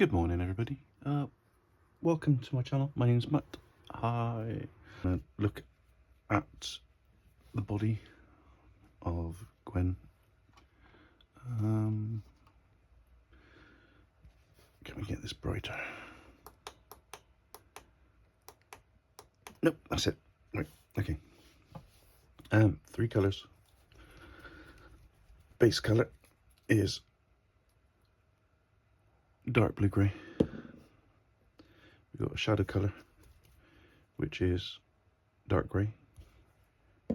Good morning, everybody. Welcome to my channel. My name's Matt. Hi. I'm gonna look at the body of Gwen. Can we get this brighter? Nope, that's it. Right, okay. Three colours. Base colour is dark blue grey. We've got a shadow colour, which is dark grey,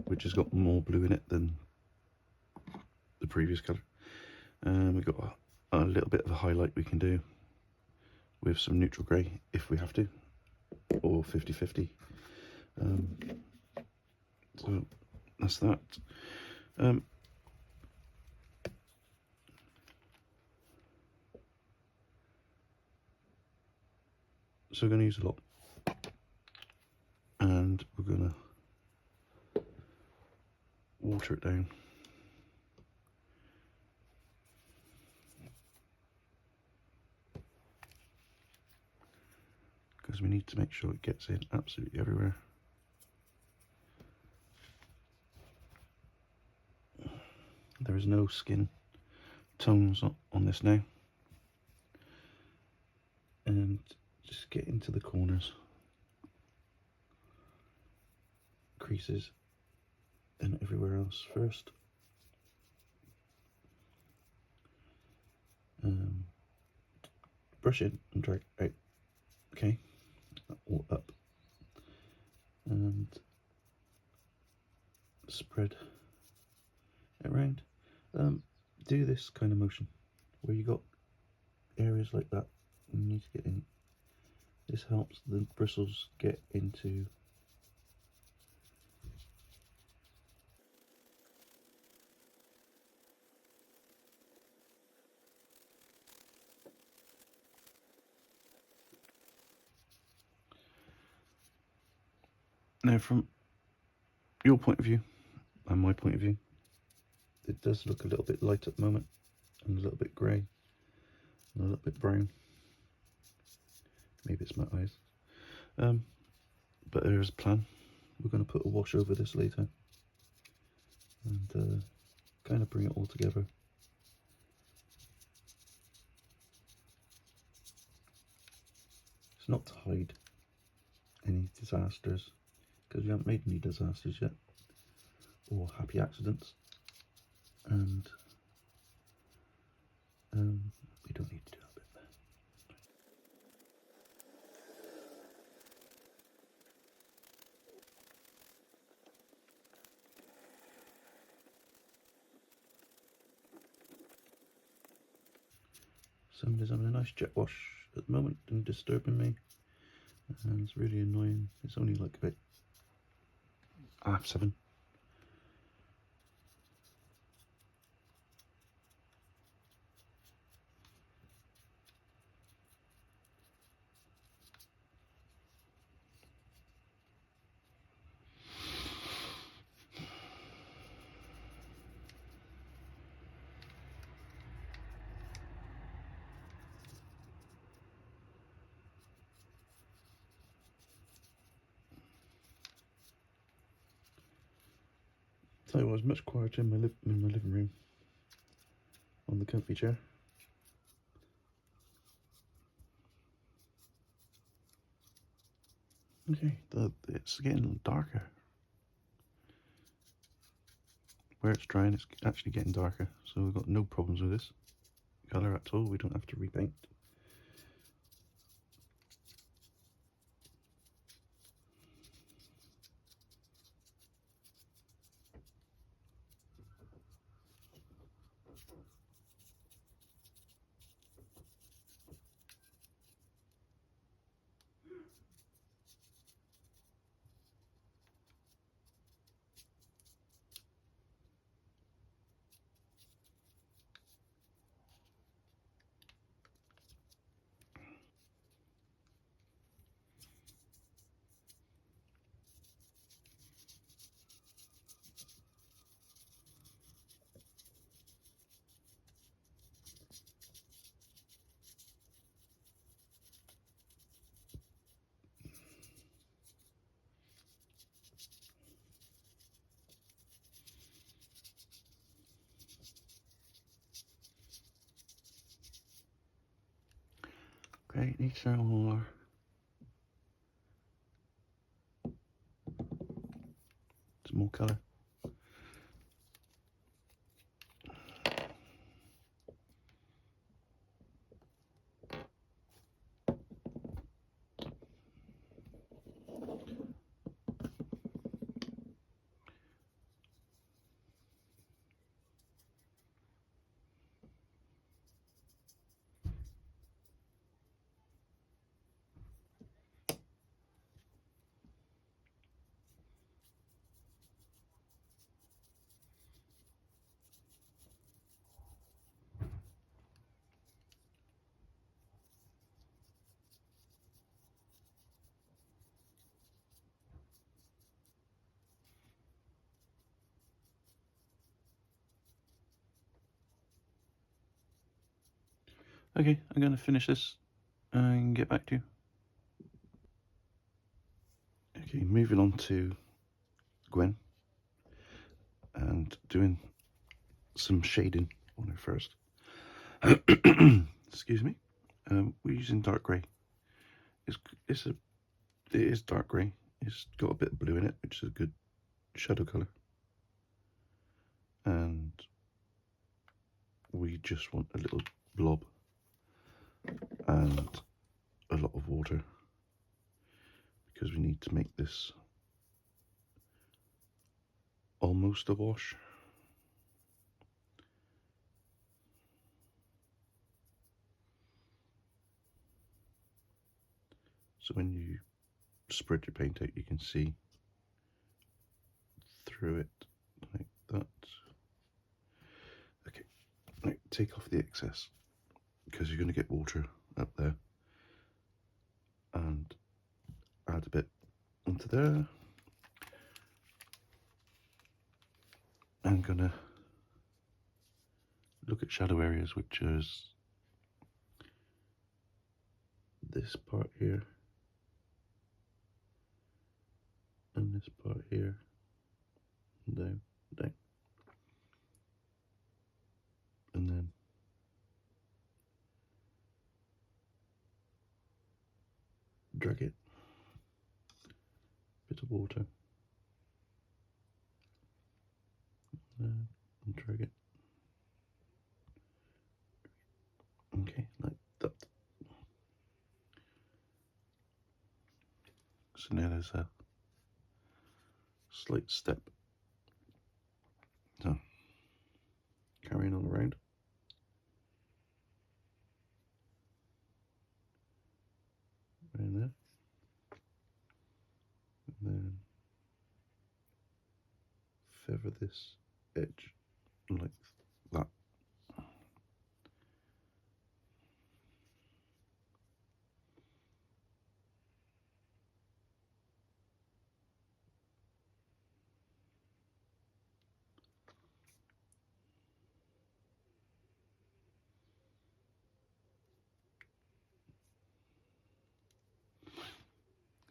which has got more blue in it than the previous colour. We've got a little bit of a highlight we can do with some neutral grey if we have to, or 50-50. So that's that. So we're going to use a lot, and we're going to water it down. Because we need to make sure it gets in absolutely everywhere. There is no skin tones on this now. And just get into the corners, creases, and everywhere else first. Brush it and drag out. Okay, all up, and spread it around. Do this kind of motion where you got areas like that you need to get in. This helps the bristles get into now. From your point of view and my point of view, it does look a little bit light at the moment, and a little bit grey, and a little bit brown. Maybe it's my eyes. But there is a plan. We're going to put a wash over this later, and kind of bring it all together. It's not to hide any disasters, because we haven't made any disasters yet, or happy accidents, and we don't need to do that bit there. Somebody's having a nice jet wash at the moment and disturbing me, and it's really annoying. It's only like about 7:30. So it was much quieter in my living room on the comfy chair. Okay, it's getting darker. Where it's drying, it's actually getting darker, so we've got no problems with this colour at all. We don't have to repaint. Okay, it needs some more. Some more colour. Okay, I'm going to finish this and get back to you. Okay, moving on to Gwen and doing some shading on her first. Excuse me. We're using dark grey. It is dark grey. It's got a bit of blue in it, which is a good shadow colour. And we just want a little blob and a lot of water because we need to make this almost a wash. So when you spread your paint out, you can see through it like that. Okay, now take off the excess because you're going to get water up there, and add a bit onto there. I'm going to look at shadow areas, which is this part here and this part here, down, down, and then drag it, bit of water, and drag it, okay, like that. So now there's a slight step. So carrying on around. Around there. And then feather this edge like that.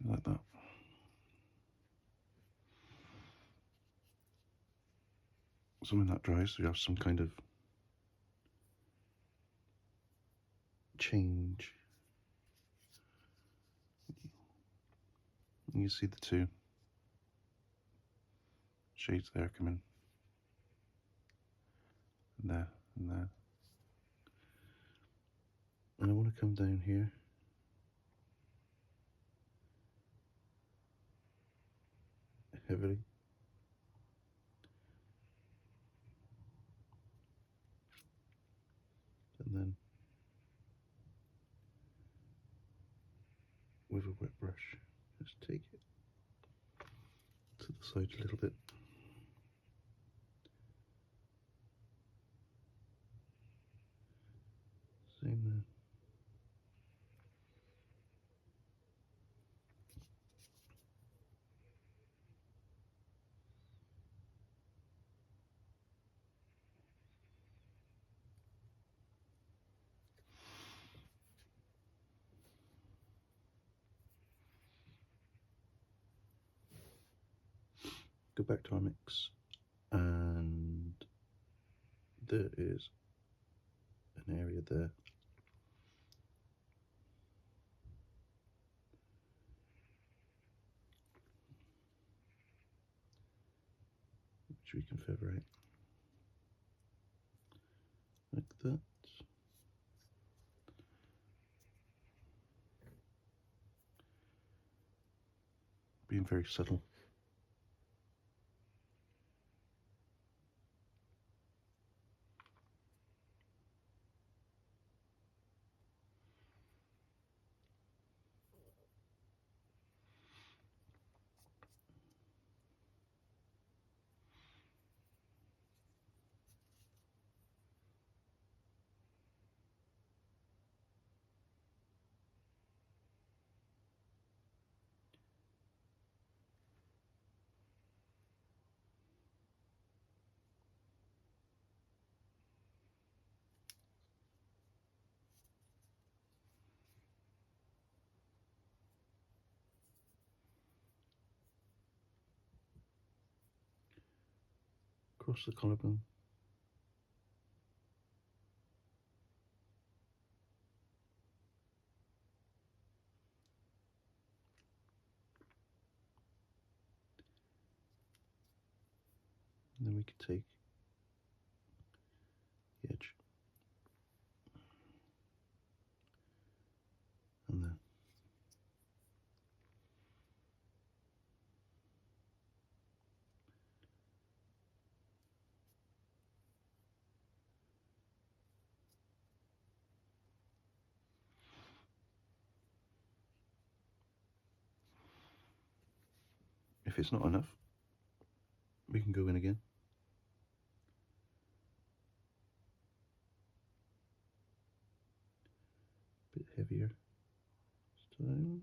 Like that. So when that dries, we have some kind of change. You see the two shades there coming. And there, and there. And I want to come down here. Heavily. And then with a wet brush, just take it to the side a little bit. Same there. Go back to our mix, and there is an area there we can feather out like that. Being very subtle. Across the collarbone. And then we could take the edge and then if it's not enough, we can go in again. A bit heavier this time.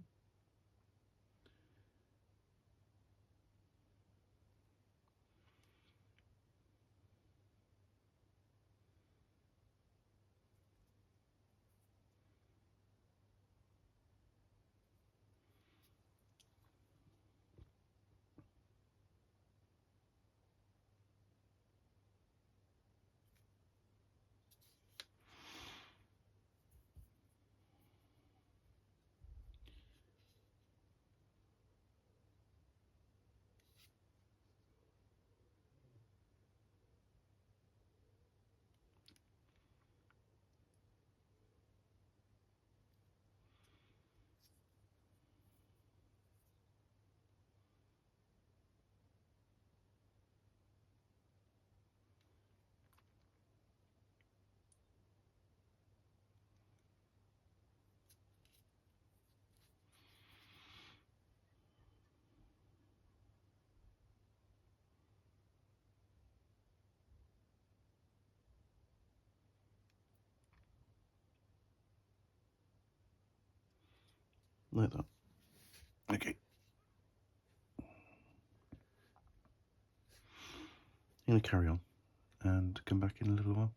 Like that. Okay. I'm going to carry on and come back in a little while.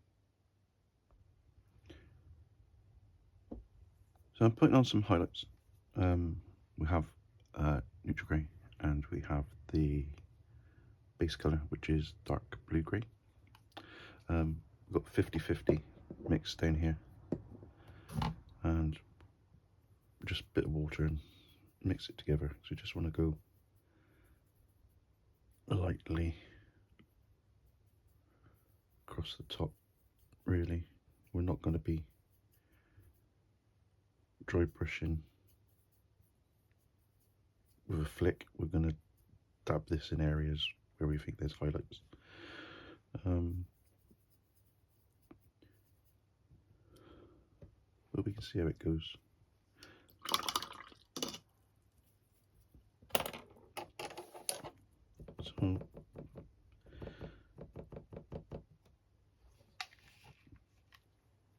So I'm putting on some highlights. We have neutral grey and we have the base colour, which is dark blue grey. We've got 50-50 mixed down here and just a bit of water and mix it together. So we just want to go lightly across the top, really. We're not going to be dry brushing with a flick. We're going to dab this in areas where we think there's highlights. But we can see how it goes. So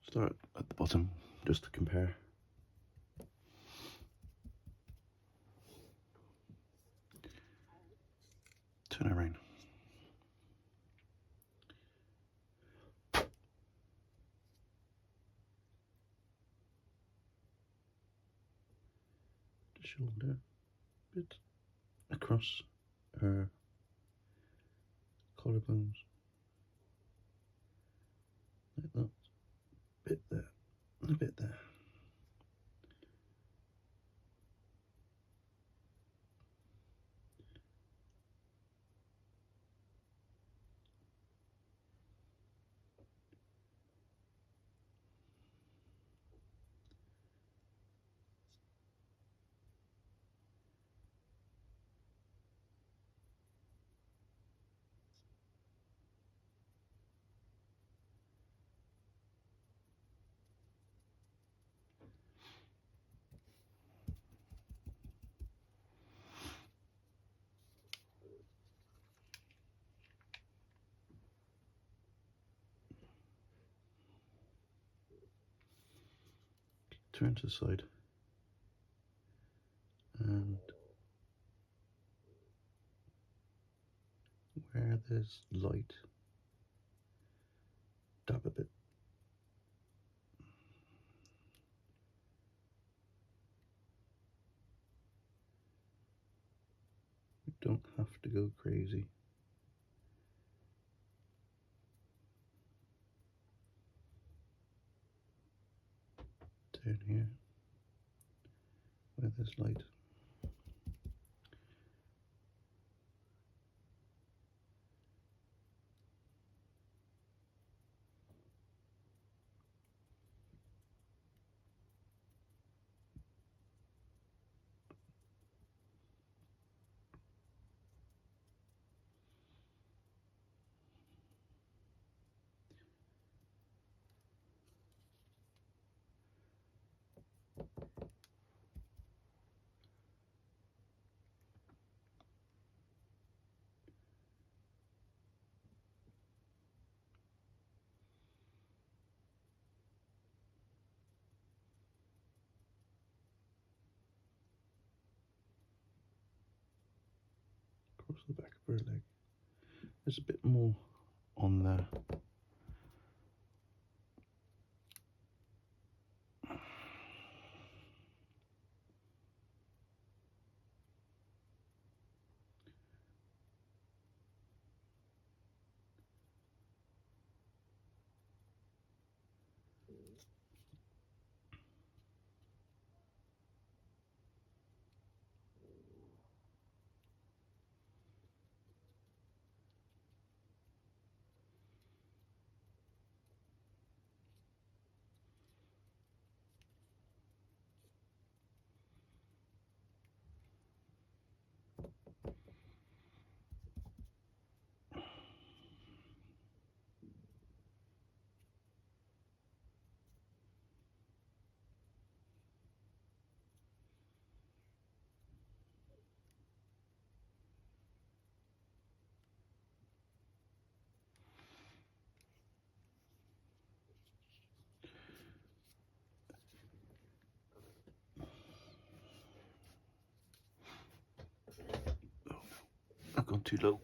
start at the bottom just to compare. Turn around. The shoulder bit across her collarbones. Like that. Bit there. And a bit there. turn to the side, and where there's light, dab a bit. You don't have to go crazy. Down here, where there's light. Across the back of her leg. There's a bit more on there. I've gone too low.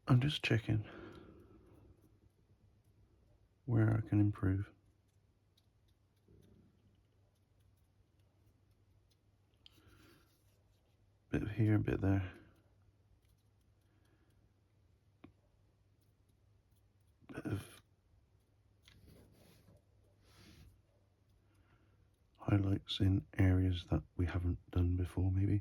I'm just checking where I can improve. Bit of here, a bit there. Bit of highlights in areas that we haven't done before, maybe.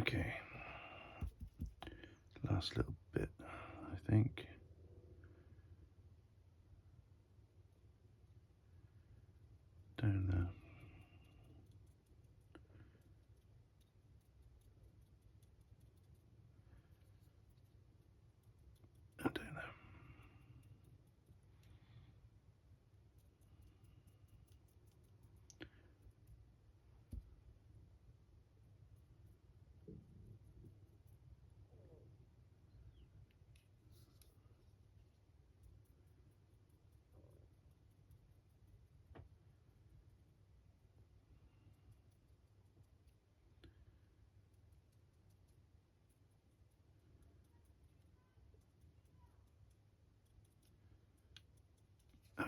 Okay, last little bit, I think. Down there. And down there.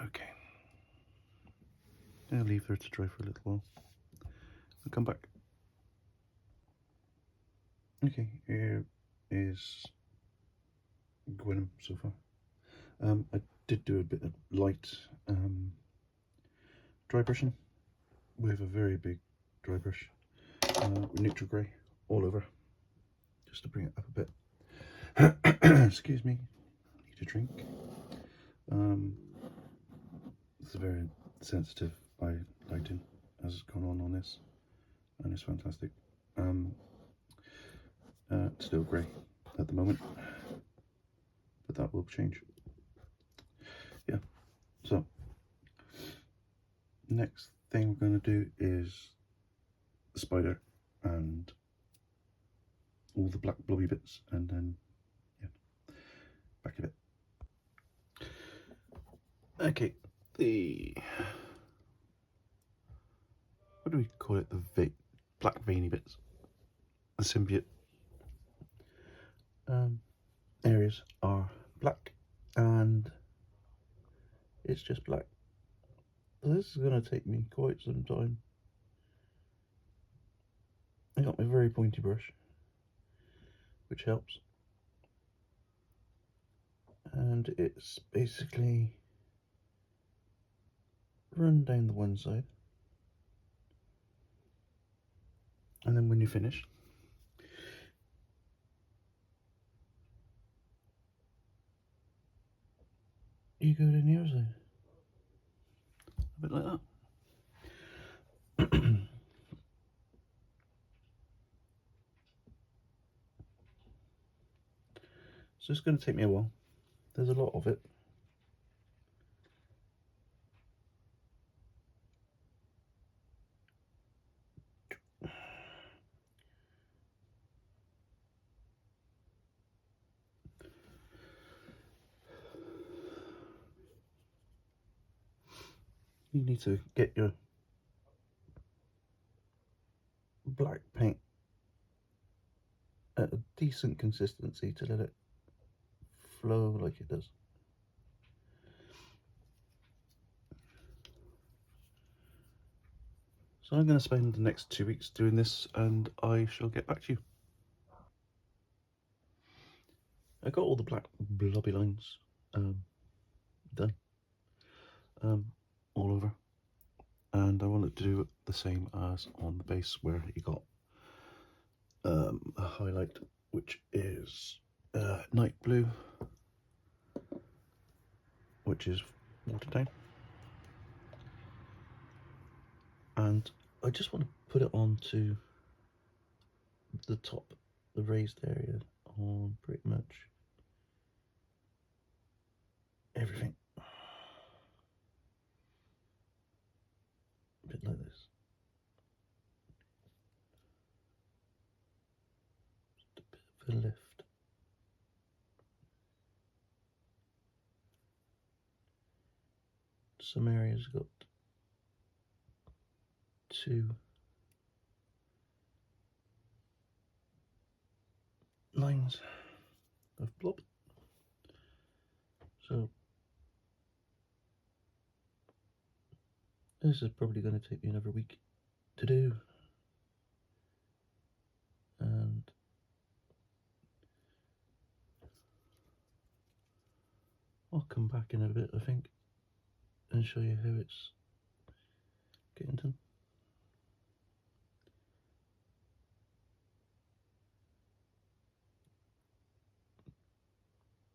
Okay. I'll leave her to dry for a little while. I'll come back. Okay, here is Gwenom so far. I did do a bit of light dry brushing with a very big dry brush with neutral grey all over, just to bring it up a bit. Excuse me, I need a drink. It's a very sensitive lighting has gone on this, and it's fantastic. It's still grey at the moment, but that will change. Yeah, so next thing we're going to do is the spider and all the black blobby bits, and then yeah, back of it. Okay, what do we call it? The black veiny bits, the symbiote areas are black, and it's just black. So this is going to take me quite some time. I got my very pointy brush, which helps, and it's basically run down the one side, and then when you finish, you go down the other side, a bit like that. So it's going to take me a while. There's a lot of it. You need to get your black paint at a decent consistency to let it flow like it does. So I'm going to spend the next 2 weeks doing this, and I shall get back to you. I got all the black blobby lines done all over, and I wanted to do the same as on the base, where you got a highlight, which is night blue, which is watered down, and I just want to put it onto the top, the raised area, on pretty much everything. A bit like this. Just a bit of a lift. Some areas got 2 lines of blob. So this is probably going to take me another week to do, and I'll come back in a bit, I think, and show you how it's getting done.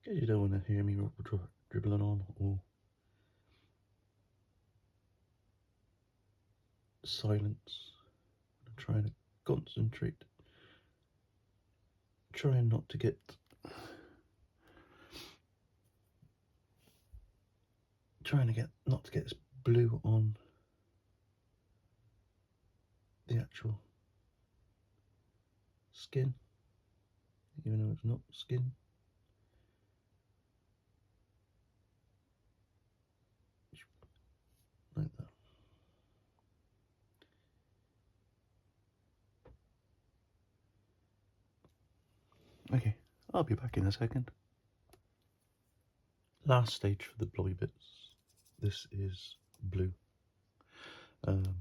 Because you don't want to hear me dribbling on or silence. I'm trying to concentrate, trying not to get not to get this blue on the actual skin, even though it's not skin. Like that. Okay, I'll be back in a second. Last stage for the blobby bits. this is blue,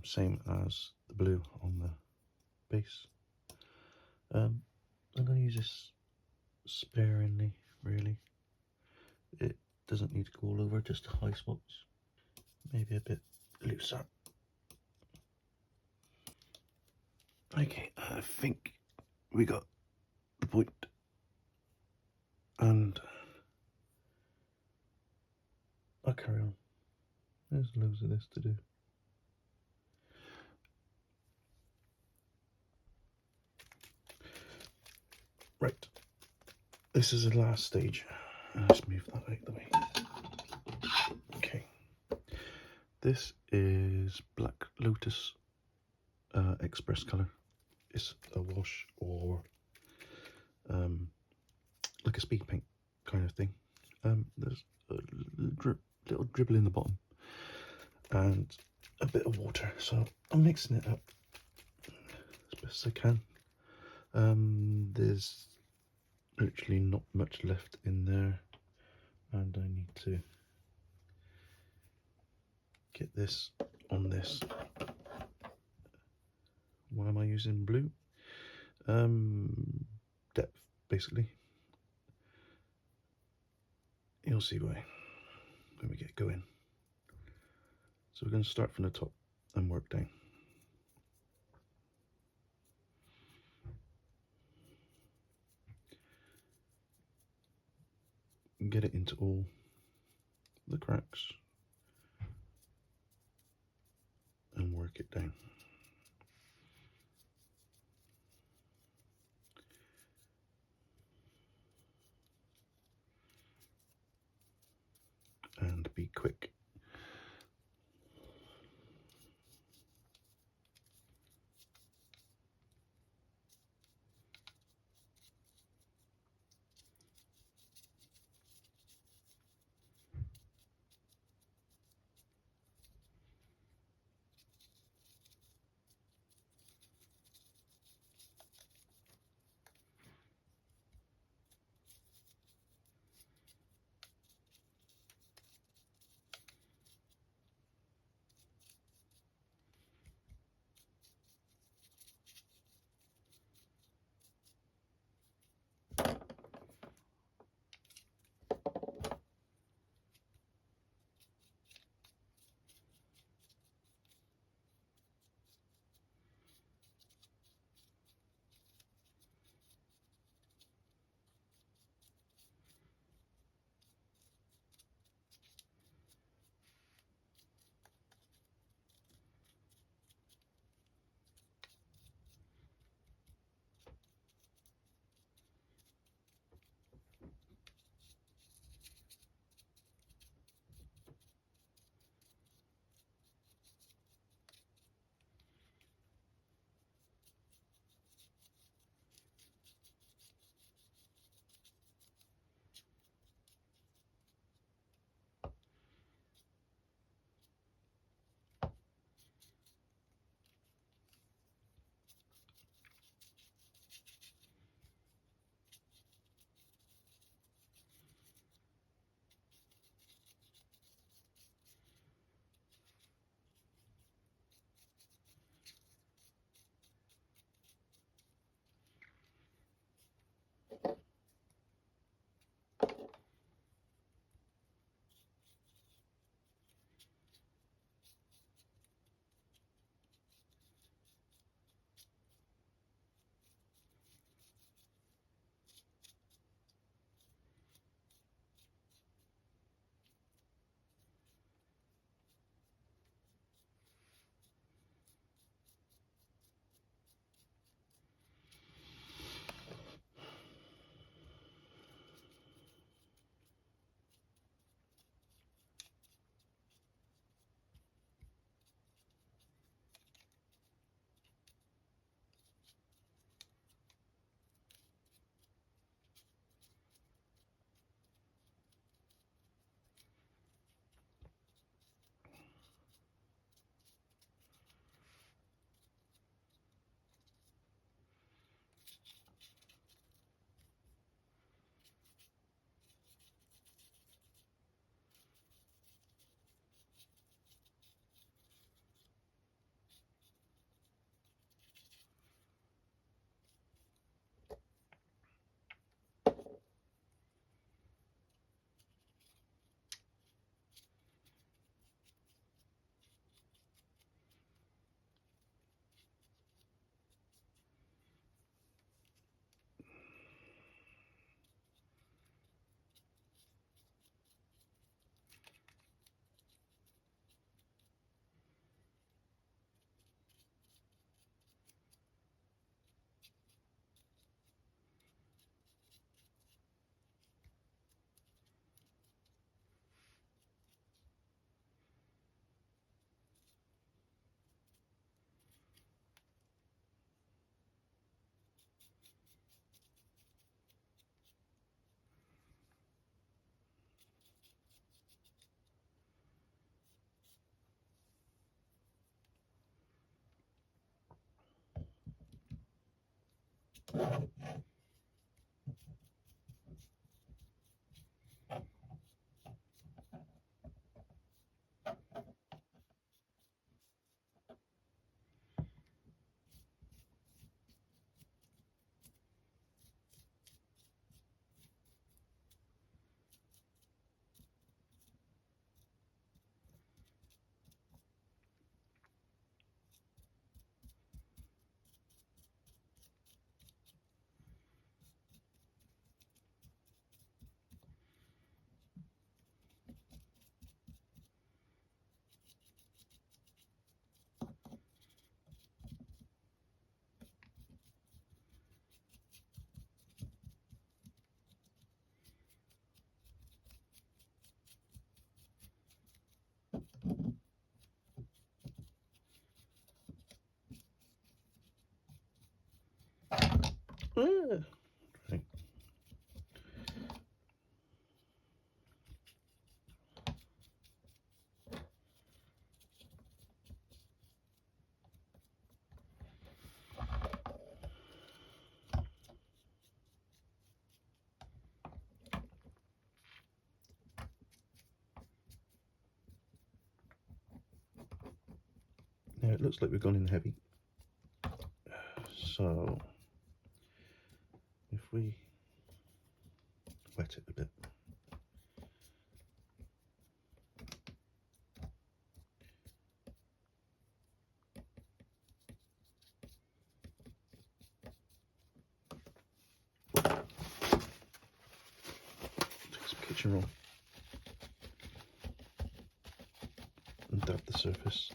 same as the blue on the base. I'm going to use this sparingly, really. It doesn't need to go all over, just high spots, maybe a bit looser. Okay, I think we got the point, and I'll carry on. There's loads of this to do. Right, this is the last stage. Let's move that out of the way. Okay, this is Black Lotus Express colour. It's a wash or like a speed paint kind of thing. There's a little dribble in the bottom and a bit of water, so I'm mixing it up as best as I can. There's literally not much left in there, and I need to get this on this. Why am I using blue? Depth, basically. You'll see why when we get going. So we're going to start from the top and work down. And get it into all the cracks and work it down. And be quick. Right. Now it looks like we've gone in heavy. So if we wet it a bit. Take some kitchen roll and dab the surface.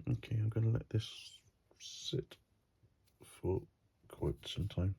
Okay, I'm going to let this sit for quite some time.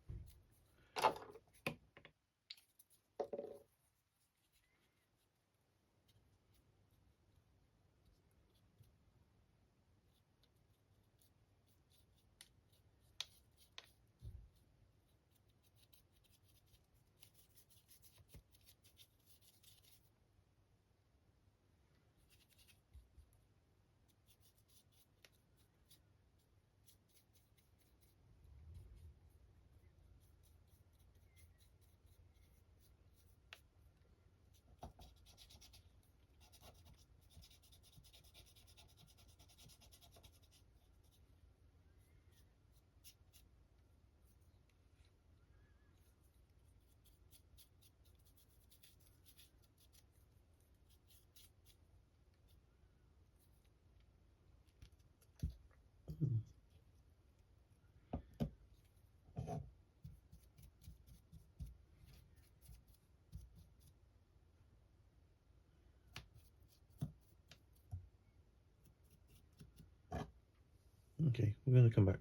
Okay, we're going to come back.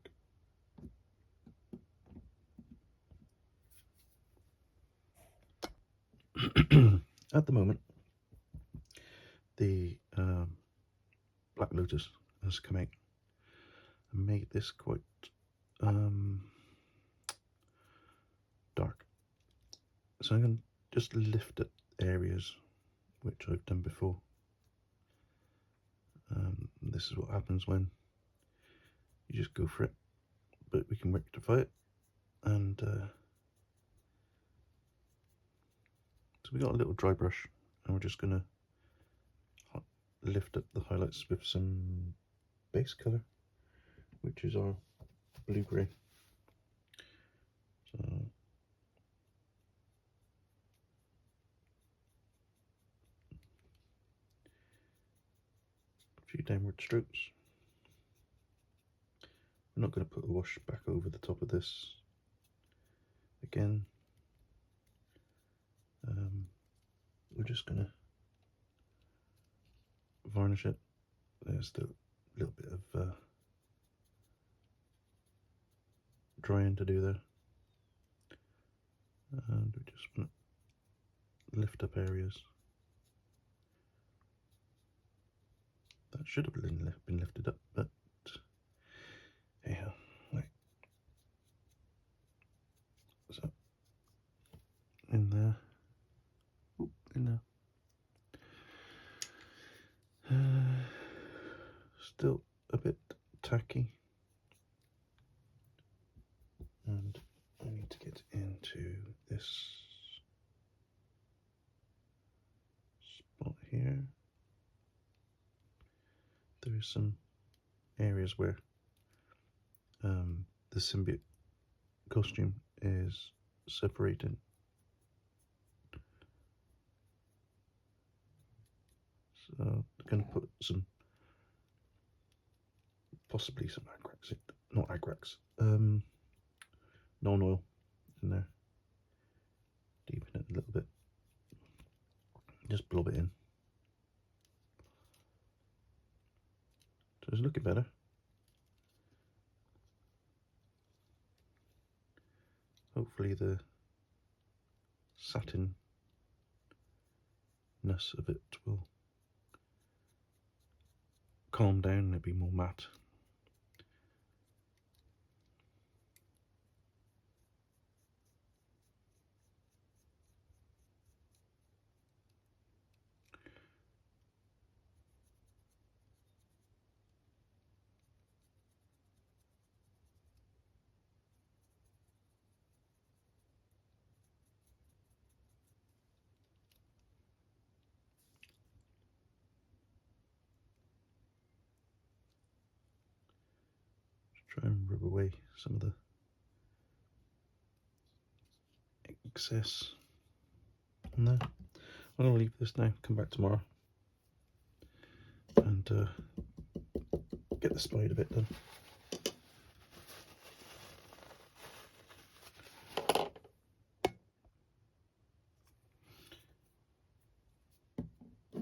At the moment, the Black Lotus has come out and made this quite dark. So I'm going to just lift at areas which I've done before. This is what happens when you just go for it, but we can rectify it. And so we got a little dry brush, and we're just going to lift up the highlights with some base colour, which is our blue-grey. So a few downward strokes. I'm not going to put a wash back over the top of this again. We're just going to varnish it. There's still a little bit of drying to do there. And we just want to lift up areas that should have been lifted up, but anyhow, right. So in there, in there. Still a bit tacky, and I need to get into this spot here. There are some areas where the symbiote costume is separated. So I'm going to put possibly some non-oil in there. Deepen it a little bit. Just blob it in. So it's looking better. Hopefully the satinness of it will calm down and it'll be more matte. Try and rub away some of the excess on there. I'm going to leave this now, come back tomorrow and get the spider bit done.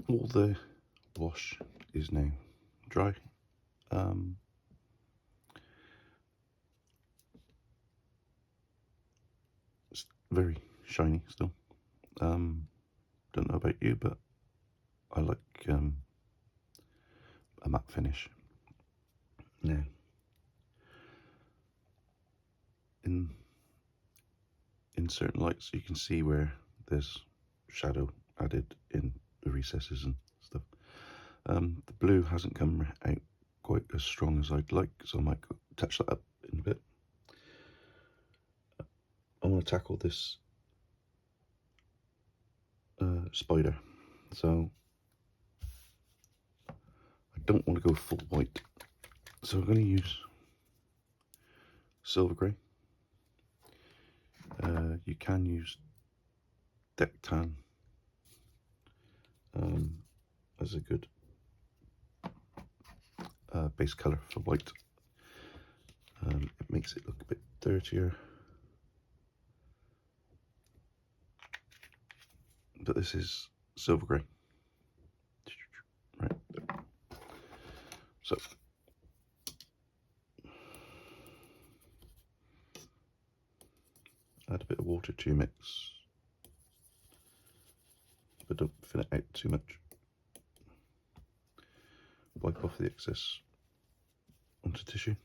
All the wash is now dry. It's very shiny still. Don't know about you, but I like a matte finish. Now, in certain lights you can see where there's shadow added in the recesses and stuff. The blue hasn't come out quite as strong as I'd like, so I might go touch that up in a bit. I want to tackle this spider, so I don't want to go full white, so I'm going to use silver grey. You can use deck tan as a good base colour for white. It makes it look a bit dirtier, but this is silver grey. Right there. So add a bit of water to your mix, but don't thin it out too much. Wipe off the excess onto tissue.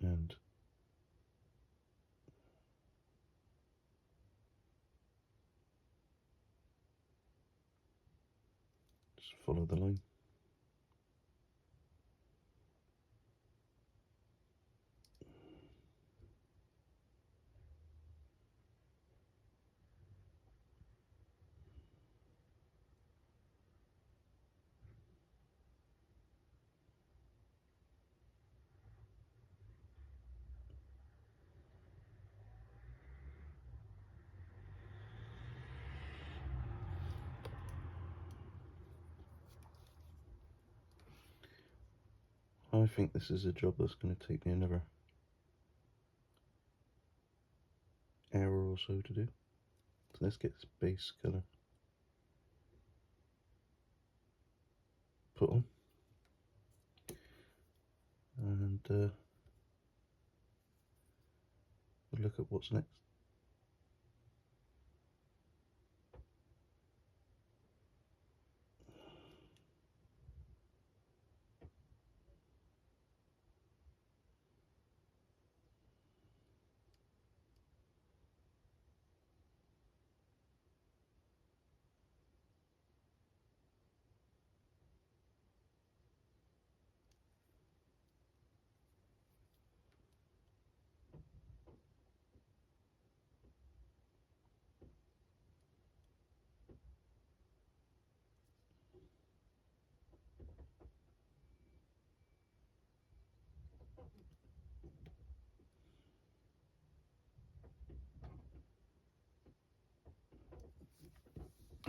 And just follow the line. I think this is a job that's going to take me another hour or so to do. So let's get this base colour put on, and we'll look at what's next.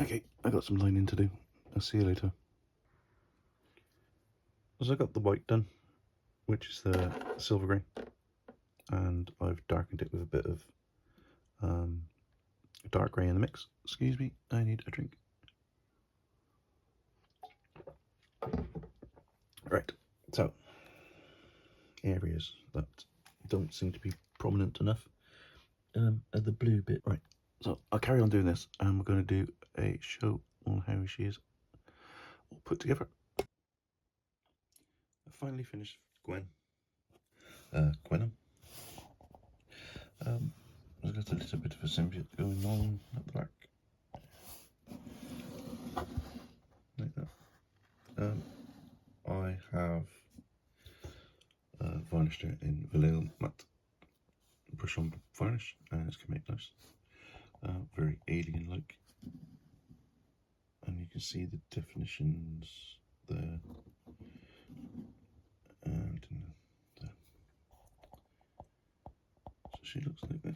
Okay, I got some lining to do. I'll see you later. So I got the white done, which is the silver grey, and I've darkened it with a bit of dark grey in the mix. Excuse me, I need a drink. Right, so areas that don't seem to be prominent enough are the blue bit. Right, so I'll carry on doing this, and we're going to do a show on how she is all put together. I finally finished Gwenom. I've got a little bit of a symbiote going on at the back, like that. I have varnished it in Vallejo matte brush on varnish, and it's coming out nice, very alien-like, and you can see the definitions there and there. So she looks like this.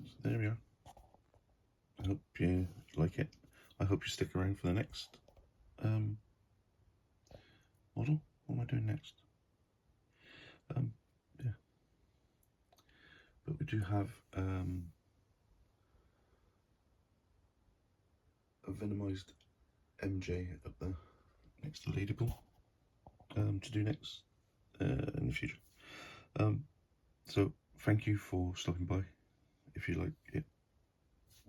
So there we are. I hope you like it. I hope you stick around for the next model. What am I doing next? Yeah. But we do have a venomized MJ up there next to Ladyball to do next in the future. So thank you for stopping by. If you like it,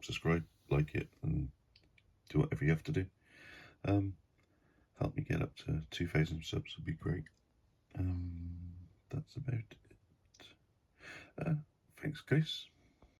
subscribe, like it, and do whatever you have to do. Help me get up to 2,000 subs would be great. That's about it. Thanks guys.